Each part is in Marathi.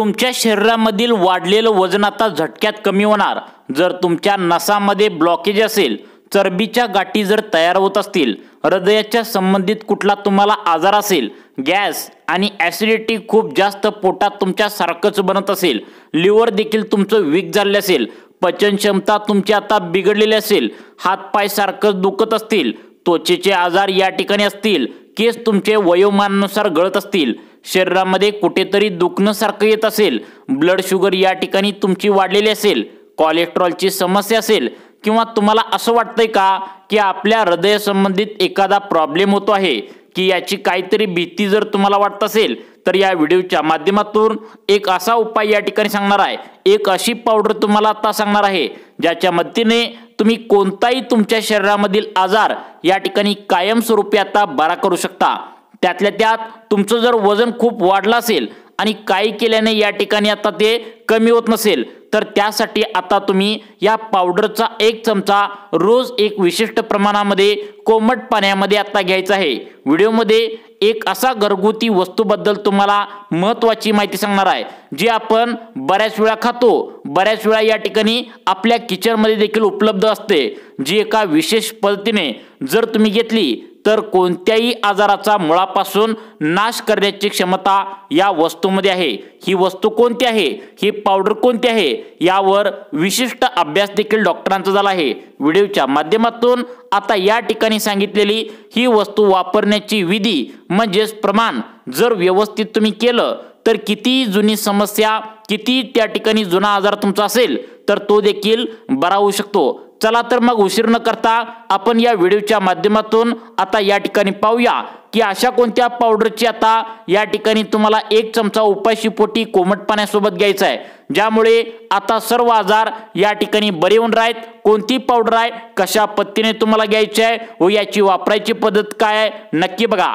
तुमच्या शरीरामधील वाढलेलं वजन आता झटक्यात कमी होणार। जर तुमच्या नसामध्ये ब्लॉकेज असेल, चरबीच्या गाठी जर तयार होत असतील, हृदयाच्या संबंधित कुठला तुम्हाला आजार असेल, गॅस आणि ॲसिडिटी खूप जास्त पोटात तुमच्या सारखंच बनत असेल, लिव्हर देखील तुमचं वीक झाले असेल, पचन क्षमता तुमची आता बिघडलेली असेल, हातपाय सारखंच दुखत असतील, त्वचेचे आजार या ठिकाणी असतील, केस तुमचे वयोमानानुसार गळत असतील, शरीरामध्ये कुठेतरी दुखणं सारखं येत असेल, ब्लड शुगर या ठिकाणी तुमची वाढलेली असेल, कोलेस्ट्रॉलची समस्या असेल, किंवा तुम्हाला असं वाटतंय का की आपल्या हृदय संबंधित एखादा प्रॉब्लेम होतो आहे की याची काहीतरी भीती जर तुम्हाला वाटत असेल, तर या व्हिडिओच्या माध्यमातून एक असा उपाय या ठिकाणी सांगणार आहे, एक अशी पावडर तुम्हाला आता सांगणार आहे ज्याच्या मदतीने तुम्ही कोणताही तुमच्या शरीरामधील आजार या ठिकाणी कायमस्वरूपी आता बरा करू शकता। त्यातल्या त्यात तुमचं जर वजन खूप वाढलं असेल आणि काही केल्याने या ठिकाणी आता ते कमी होत नसेल, तर त्यासाठी आता तुम्ही या पावडरचा 1 चमचा रोज एक विशिष्ट प्रमाणामध्ये कोमट पाण्यामध्ये आता घ्यायचा आहे। व्हिडिओमध्ये एक असा घरगुती वस्तूबद्दल तुम्हाला महत्त्वाची माहिती सांगणार आहे जी आपण बऱ्याच वेळा खातो, बऱ्याच वेळा या ठिकाणी आपल्या किचनमध्ये देखील उपलब्ध असते, जी एका विशेष पद्धतीने जर तुम्ही घेतली तर कोणत्याही आजाराचा मुळापासून नाश करण्याची क्षमता या वस्तूमध्ये आहे। ही वस्तू कोणती आहे, ही पावडर कोणती आहे, यावर विशिष्ट अभ्यास देखील डॉक्टरांचा झाला आहे। व्हिडिओच्या माध्यमातून आता या ठिकाणी सांगितलेली ही वस्तू वापरण्याची विधी म्हणजेच प्रमाण जर व्यवस्थित तुम्ही केलं तर किती जुनी समस्या, किती त्या ठिकाणी जुना आजार तुमचा असेल तर तो देखील बरा होऊ शकतो। चला तर मग उशीर न करता आपण या व्हिडिओच्या माध्यमातून आता या ठिकाणी पाहूया की अशा कोणत्या पावडरची आता या ठिकाणी तुम्हाला 1 चमचा उपाशीपोटी कोमट पाण्यासोबत घ्यायचा आहे, ज्यामुळे आता सर्व आजार या ठिकाणी बरे होऊन राहत। कोणती पावडर आहे, कशा पद्धतीने तुम्हाला घ्यायची आहे व याची वापरायची पद्धत काय आहे नक्की बघा।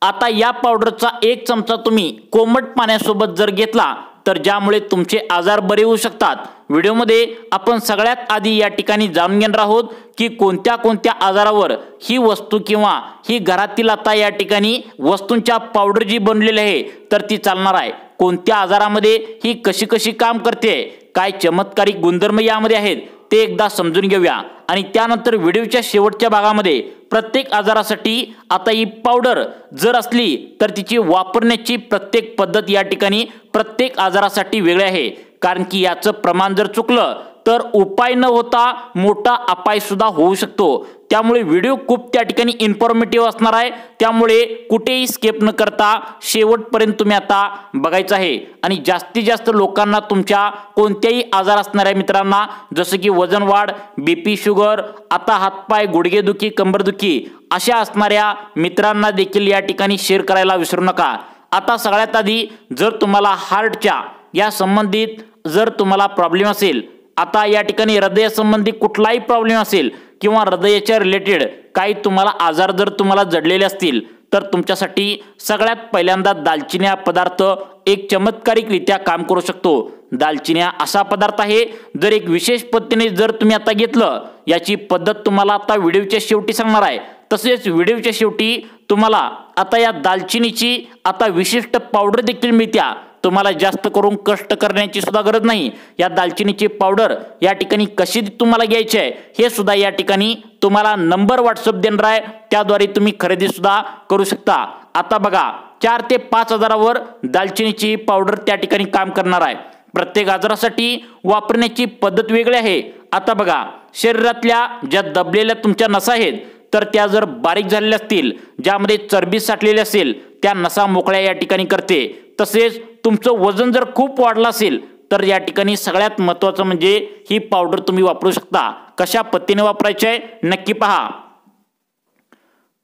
आता या पावडरचा 1 चमचा तुम्ही कोमट पाण्यासोबत जर घेतला तर ज्यामुळे तुमचे आजार बरे होऊ शकतात। व्हिडिओमध्ये आपण सगळ्यात आधी या ठिकाणी जाणून घेणार आहोत की कोणत्या कोणत्या आजारावर ही वस्तू किंवा ही घरातील आता या ठिकाणी वस्तूंच्या पावडर जी बनलेली आहे तर ती चालणार आहे, कोणत्या आजारामध्ये ही कशी कशी काम करते, काय चमत्कारिक गुणधर्म यामध्ये आहेत ते एकदा समजून घेऊया आणि त्यानंतर व्हिडिओच्या शेवटच्या भागामध्ये प्रत्येक आजारासाठी आता ही पावडर जर असली तर तिची वापरण्याची प्रत्येक पद्धत या ठिकाणी प्रत्येक आजारासाठी वेगळी आहे, कारण की याचं प्रमाण जर चुकलं तर उपाय न होता मोठा अपाय सुद्धा होऊ शकतो। त्यामुळे व्हिडिओ खूप त्या ठिकाणी इन्फॉर्मेटिव्ह असणार आहे, त्यामुळे कुठेही स्किप न करता शेवटपर्यंत तुम्ही आता बघायचं आहे आणि जास्तीत जास्त लोकांना तुमच्या कोणत्याही आजार असणाऱ्या मित्रांना जसं की वजन वाढ, बीपी, शुगर, आता हातपाय, गुडघेदुखी, कंबरदुखी अशा असणाऱ्या मित्रांना देखील या ठिकाणी शेअर करायला विसरू नका। आता सगळ्यात आधी जर तुम्हाला हार्टच्या या संबंधित जर तुम्हाला प्रॉब्लेम असेल, आता या ठिकाणी हृदय संबंधी कुठलाही प्रॉब्लेम असेल किंवा हृदयाच्या रिलेटेड काही तुम्हाला आजार जर तुम्हाला जडलेले असतील तर तुमच्यासाठी सगळ्यात पहिल्यांदा दालचिनी हा पदार्थ एक चमत्कारिकरित्या काम करू शकतो। दालचिनी हा असा पदार्थ आहे जर एक विशेष पद्धतीने जर तुम्ही आता घेतलं, याची पद्धत तुम्हाला आता व्हिडिओच्या शेवटी सांगणार आहे। तसेच व्हिडिओच्या शेवटी तुम्हाला आता या दालचिनीची आता विशिष्ट पावडर देखील मिळत्या, तुम्हाला जास्त करून कष्ट करण्याची सुद्धा गरज नाही। या दालचिनीची पावडर या ठिकाणी कशी तुम्हाला घ्यायची आहे हे सुद्धा या ठिकाणी तुम्हाला नंबर व्हॉट्सअप देणार आहे, त्याद्वारे तुम्ही खरेदी सुद्धा करू शकता। आता बघा 4 ते 5 हजारावर दालचिनीची पावडर त्या ठिकाणी काम करणार आहे। प्रत्येक आजारासाठी वापरण्याची पद्धत वेगळी आहे। आता बघा, शरीरातल्या ज्या दबलेल्या तुमच्या नसा आहेत तर त्या जर बारीक झालेल्या असतील, ज्यामध्ये चरबी साठलेली असेल, त्या नसा मोकळ्या या ठिकाणी करते। तसेच तुमचं वजन जर खूप वाढलं असेल तर या ठिकाणी सगळ्यात महत्त्वाचं म्हणजे ही पावडर तुम्ही वापरू शकता। कशा पद्धतीने वापरायची आहे नक्की पहा।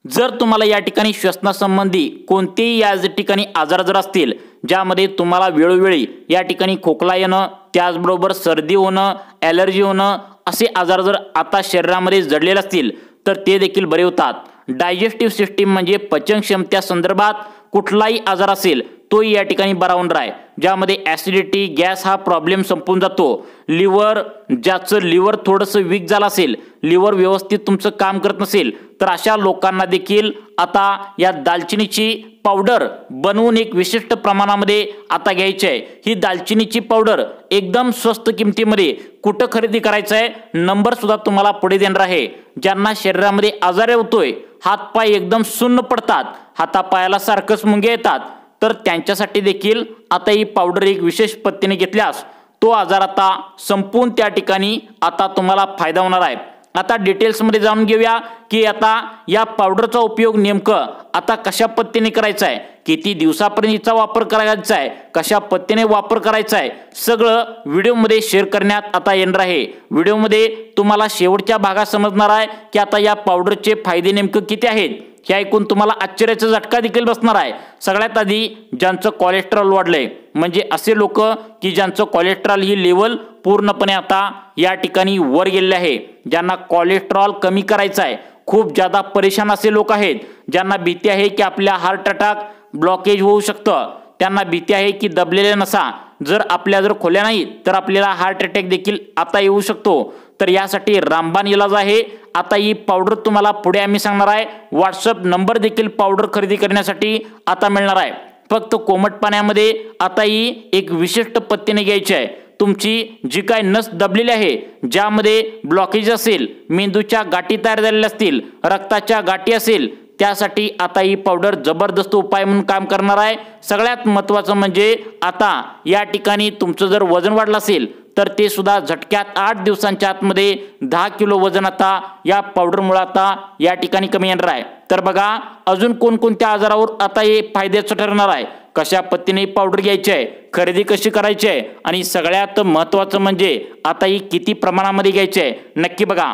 जर तुम्हाला या ठिकाणी श्वसनासंबंधी कोणतेही या ठिकाणी आजार जर असतील, ज्यामध्ये तुम्हाला वेळोवेळी या ठिकाणी खोकला येणं, त्याचबरोबर सर्दी होणं, ॲलर्जी होणं असे आजार जर आता शरीरामध्ये जडलेले असतील तर ते देखील बरे होतात। डायजेस्टिव्ह सिस्टीम म्हणजे पचन क्षमते संदर्भात कुठलाही आजार असेल तो या ठिकाणी बरा होणार आहे, ज्यामध्ये ॲसिडिटी गॅस हा प्रॉब्लेम संपून जातो. लिव्हर, ज्याचं लिव्हर थोडंसं वीक झालं असेल, लिव्हर व्यवस्थित तुमचं काम करत नसेल, तर अशा लोकांना देखील आता या दालचिनीची पावडर बनवून एक विशिष्ट प्रमाणामध्ये आता घ्यायची आहे. ही दालचिनीची पावडर एकदम स्वस्त किमतीमध्ये कुठं खरेदी करायचं आहे, नंबर सुद्धा तुम्हाला पुढे देणार आहे. ज्यांना शरीरामध्ये आजार होतोय, हातपाय एकदम सुन्न पडतात, हातापायाला सारखंच मुंग्या येतात, तर त्यांच्यासाठी देखील आता ही पावडर एक विशेष पद्धतीने घेतल्यास तो आजार आता संपून त्या ठिकाणी आता तुम्हाला फायदा होणार आहे. आता डिटेल्समध्ये जाणून घेऊया की आता या पावडरचा उपयोग नेमकं आता कशा पद्धतीने करायचा आहे, किती दिवसापर्यंत हिचा वापर करायचा आहे, कशा पद्धतीने वापर करायचा आहे, सगळं व्हिडिओमध्ये शेअर करण्यात आता येणार आहे. व्हिडिओमध्ये तुम्हाला शेवटच्या भागात समजणार आहे की आता या पावडरचे फायदे नेमकं किती आहेत. हे ऐकून तुम्हाला आश्चर्याचा झटका देखील बसणार आहे. सगळ्यात आधी ज्यांचं कोलेस्ट्रॉल वाढलंय, म्हणजे असे लोक की ज्यांचं कोलेस्ट्रॉल ही लेवल पूर्णपणे आता या ठिकाणी वर गेलेले आहे, ज्यांना कोलेस्ट्रॉल कमी करायचं आहे, खूप जादा परेशान असे लोक आहेत, ज्यांना भीती आहे की आपल्या हार्ट अटॅक ब्लॉकेज होऊ शकतं, त्यांना भीती आहे की दबलेल्या नसा जर खोल्या नाही तर आपल्याला हार्ट अटॅक देखील आता येऊ शकतो. तर यासाठी रामबाण इलाज आहे. आता ही पावडर तुम्हाला पुढे आम्ही सांगणार आहे. व्हॉट्सअप नंबर देखील पावडर खरेदी करण्यासाठी आता मिळणार आहे. फक्त कोमट पाण्यामध्ये आता ही एक विशिष्ट पद्धतीने घ्यायची आहे. तुमची जी काय नस दबलेली आहे, ज्यामध्ये ब्लॉकेज असेल, मेंदूच्या गाठी तयार झालेल्या असतील, रक्ताच्या गाठी असेल, त्यासाठी आता ही पावडर जबरदस्त उपाय म्हणून काम करणार आहे. सगळ्यात महत्त्वाचं म्हणजे आता या ठिकाणी तुमचं जर वजन वाढलं असेल तर ते सुद्धा झटक्यात 8 दिवसांच्या आतमध्ये 10 किलो वजन आता या पावडरमुळे आता या ठिकाणी कमी येणार आहे. तर बघा अजून कोणकोणत्या आजारावर आता हे फायद्याचं ठरणार आहे, कशा पद्धतीने पावडर घ्यायची आहे, खरेदी कशी करायची आहे, आणि सगळ्यात महत्त्वाचं म्हणजे आता ही किती प्रमाणामध्ये घ्यायची आहे, नक्की बघा.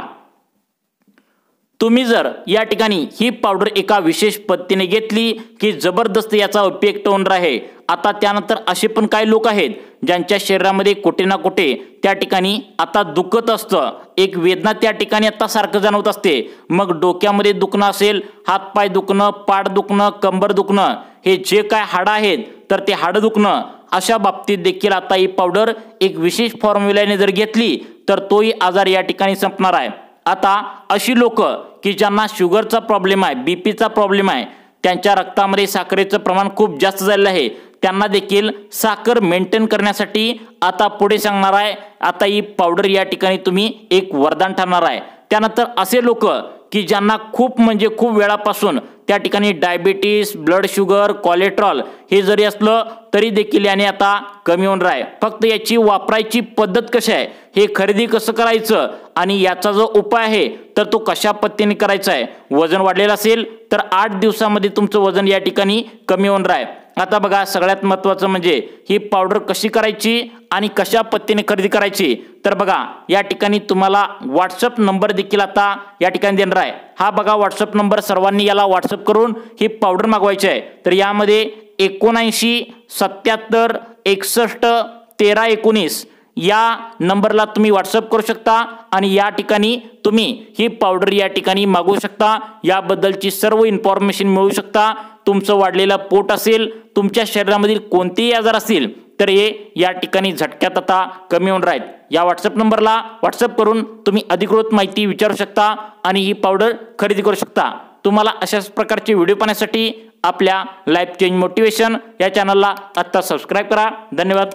तुम्ही जर या ठिकाणी ही पावडर एका विशेष पद्धतीने घेतली की जबरदस्त याचा उपयोग होणार आहे. आता त्यानंतर असे पण काही लोक आहेत ज्यांच्या शरीरामध्ये कुठे ना कुठे त्या ठिकाणी आता दुखत असतं, एक वेदना त्या ठिकाणी आता सारखं जाणवत असते. मग डोक्यामध्ये दुखणं असेल, हातपाय दुखणं, पाठ दुखणं, कंबर दुखणं, हे जे काय हाडं आहेत तर ते हाडं दुखणं, अशा बाबतीत देखील आता ही पावडर एक विशेष फॉर्म्युल्याने जर घेतली तर तोही आजार या ठिकाणी संपणार आहे. आता अशी लोक की ज्यांना शुगरचा प्रॉब्लेम आहे, बीपीचा प्रॉब्लेम आहे, त्यांच्या रक्तामध्ये साखरेचं प्रमाण खूप जास्त झालेलं आहे, त्यांना देखील साखर मेंटेन करण्यासाठी आता पुढे सांगणार आहे. आता ही पावडर या ठिकाणी तुम्ही एक वरदान ठरणार आहे. त्यानंतर असे लोक की ज्यांना खूप म्हणजे खूप वेळापासून त्या ठिकाणी डायबिटीस, ब्लड शुगर, कोलेस्ट्रॉल हे जरी असलं तरी देखील याने आता कमी होणार आहे. फक्त याची वापरायची पद्धत कशी आहे, हे खरेदी कसं करायचं आणि याचा जो उपाय आहे तर तो कशा पद्धतीने करायचा आहे. वजन वाढलेलं असेल तर 8 दिवसामध्ये तुमचं वजन या ठिकाणी कमी होणार आहे. आता बघा सगळ्यात महत्त्वाचं म्हणजे ही पावडर कशी करायची आणि कशा पद्धतीने खरेदी करायची. तर बघा या ठिकाणी तुम्हाला व्हॉट्सअप नंबर देखील आता या ठिकाणी देणार आहे. हा बघा व्हॉट्सअप नंबर, सर्वांनी याला व्हॉट्सअप करून ही पावडर मागवायची आहे. तर यामध्ये 79 77 61 13 19 या नंबरला तुम्ही व्हॉट्सअप करू शकता आणि या ठिकाणी तुम्ही ही पावडर या ठिकाणी मागवू शकता. याबद्दलची सर्व इन्फॉर्मेशन मिळू शकता. तुमचं वाढलेलं पोट असेल, तुमच्या शरीरामधील कोणतेही आजार असतील तर हे या ठिकाणी झटक्यात आता कमी होणार आहेत. या व्हॉट्सअप नंबरला व्हॉट्सअप करून तुम्ही अधिकृत माहिती विचारू शकता आणि ही पावडर खरेदी करू शकता. तुम्हाला अशाच प्रकारचे व्हिडिओ पाहण्यासाठी आपल्या लाईफ चेंज मोटिवेशन या चॅनलला आत्ता सबस्क्राईब करा. धन्यवाद.